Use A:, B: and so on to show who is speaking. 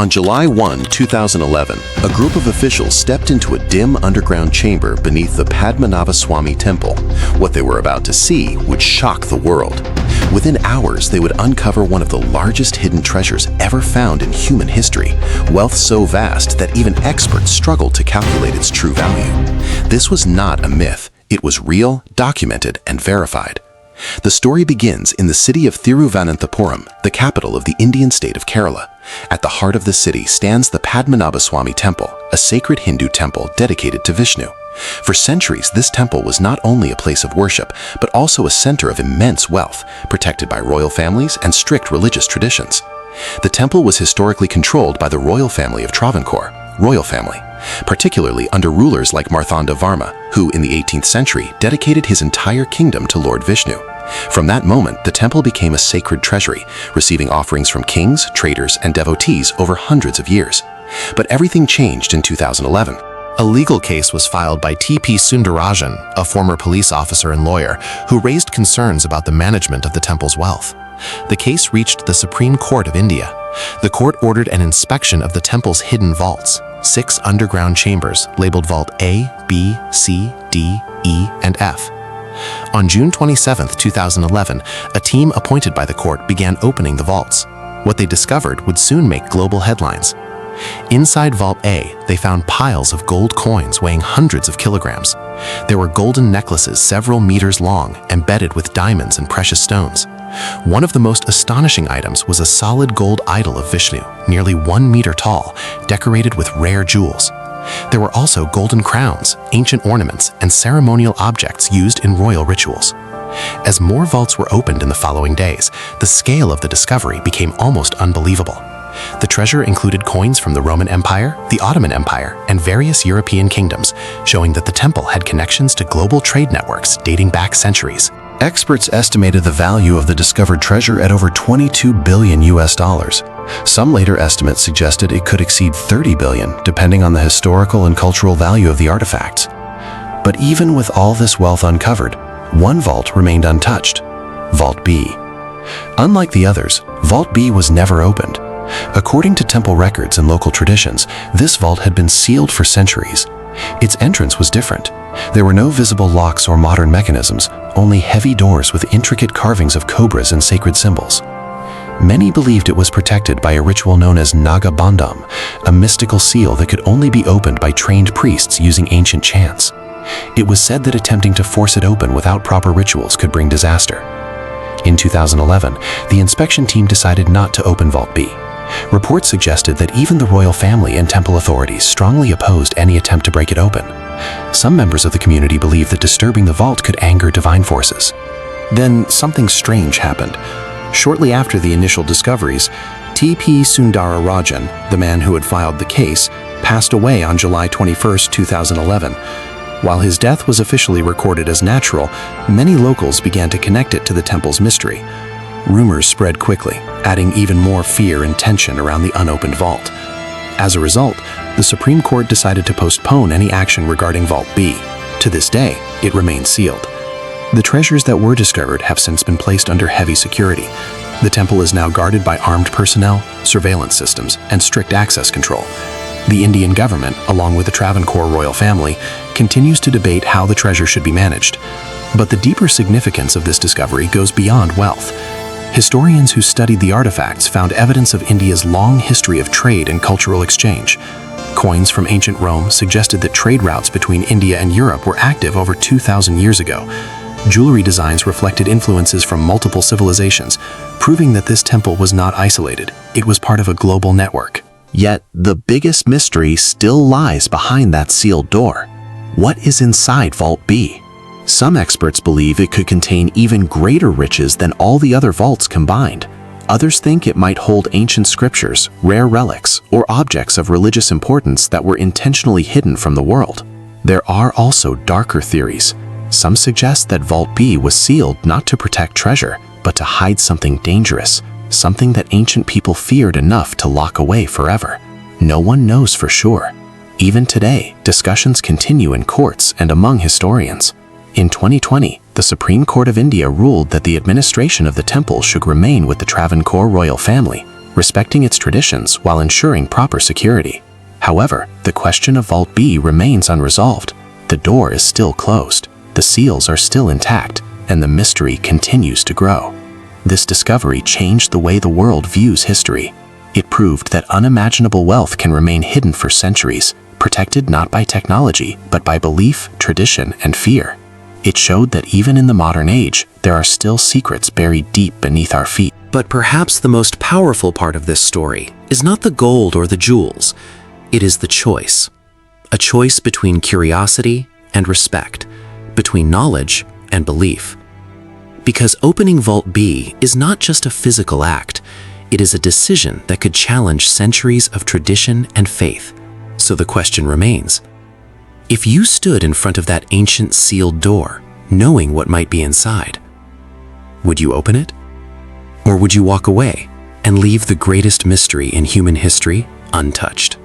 A: On July 2011, a group of officials stepped into a dim underground chamber beneath the Padmanabhaswamy Temple. What they were about to see would shock the world. Within hours, they would uncover one of the largest hidden treasures ever found in human history, wealth so vast that even experts struggled to calculate its true value. This was not a myth. It was real, documented, and verified. The story begins in the city of Thiruvananthapuram, the capital of the Indian state of Kerala. At the heart of the city stands the Padmanabhaswamy Temple, a sacred Hindu temple dedicated to Vishnu. For centuries, this temple was not only a place of worship, but also a center of immense wealth, protected by royal families and strict religious traditions. The temple was historically controlled by the royal family of Travancore, royal family, particularly under rulers like Marthanda Varma, who in the 18th century dedicated his entire kingdom to Lord Vishnu. From that moment, the temple became a sacred treasury, receiving offerings from kings, traders, and devotees over hundreds of years. But everything changed in 2011. A legal case was filed by T.P. Sundarajan, a former police officer and lawyer, who raised concerns about the management of the temple's wealth. The case reached the Supreme Court of India. The court ordered an inspection of the temple's hidden vaults, 6 underground chambers labeled Vault A, B, C, D, E, and F. On June 27, 2011, a team appointed by the court began opening the vaults. What they discovered would soon make global headlines. Inside Vault A, they found piles of gold coins weighing hundreds of kilograms. There were golden necklaces several meters long, embedded with diamonds and precious stones. One of the most astonishing items was a solid gold idol of Vishnu, nearly 1 meter tall, decorated with rare jewels. There were also golden crowns, ancient ornaments, and ceremonial objects used in royal rituals. As more vaults were opened in the following days, the scale of the discovery became almost unbelievable. The treasure included coins from the Roman Empire, the Ottoman Empire, and various European kingdoms, showing that the temple had connections to global trade networks dating back centuries. Experts estimated the value of the discovered treasure at over $22 billion. Some later estimates suggested it could exceed $30 billion, depending on the historical and cultural value of the artifacts. But even with all this wealth uncovered, one vault remained untouched: Vault B. Unlike the others, Vault B was never opened. According to temple records and local traditions, this vault had been sealed for centuries. Its entrance was different. There were no visible locks or modern mechanisms, only heavy doors with intricate carvings of cobras and sacred symbols. Many believed it was protected by a ritual known as Naga Bandham, a mystical seal that could only be opened by trained priests using ancient chants. It was said that attempting to force it open without proper rituals could bring disaster. In 2011, the inspection team decided not to open Vault B. Reports suggested that even the royal family and temple authorities strongly opposed any attempt to break it open. Some members of the community believed that disturbing the vault could anger divine forces. Then something strange happened. Shortly after the initial discoveries, T.P. Sundarajan, the man who had filed the case, passed away on July 21, 2011. While his death was officially recorded as natural, many locals began to connect it to the temple's mystery. Rumors spread quickly, adding even more fear and tension around the unopened vault. As a result, the Supreme Court decided to postpone any action regarding Vault B. To this day, it remains sealed. The treasures that were discovered have since been placed under heavy security. The temple is now guarded by armed personnel, surveillance systems, and strict access control. The Indian government, along with the Travancore royal family, continues to debate how the treasure should be managed. But the deeper significance of this discovery goes beyond wealth. Historians who studied the artifacts found evidence of India's long history of trade and cultural exchange. Coins from ancient Rome suggested that trade routes between India and Europe were active over 2,000 years ago. Jewelry designs reflected influences from multiple civilizations, proving that this temple was not isolated. It was part of a global network. Yet, the biggest mystery still lies behind that sealed door. What is inside Vault B? Some experts believe it could contain even greater riches than all the other vaults combined. Others think it might hold ancient scriptures, rare relics, or objects of religious importance that were intentionally hidden from the world. There are also darker theories. Some suggest that Vault B was sealed not to protect treasure, but to hide something dangerous, something that ancient people feared enough to lock away forever. No one knows for sure. Even today, discussions continue in courts and among historians. In 2020, the Supreme Court of India ruled that the administration of the temple should remain with the Travancore royal family,
B: respecting its traditions while ensuring proper security. However, the question of Vault B remains unresolved. The door is still closed, the seals are still intact, and the mystery continues to grow. This discovery changed the way the world views history. It proved that unimaginable wealth can remain hidden for centuries, protected not by technology, but by belief, tradition, and fear. It showed that even in the modern age, there are still secrets buried deep beneath our feet.
C: But perhaps the most powerful part of this story is not the gold or the jewels. It is the choice. A choice between curiosity and respect, between knowledge and belief. Because opening Vault B is not just a physical act, it is a decision that could challenge centuries of tradition and faith. So the question remains, if you stood in front of that ancient sealed door, knowing what might be inside, would you open it? Or would you walk away and leave the greatest mystery in human history untouched?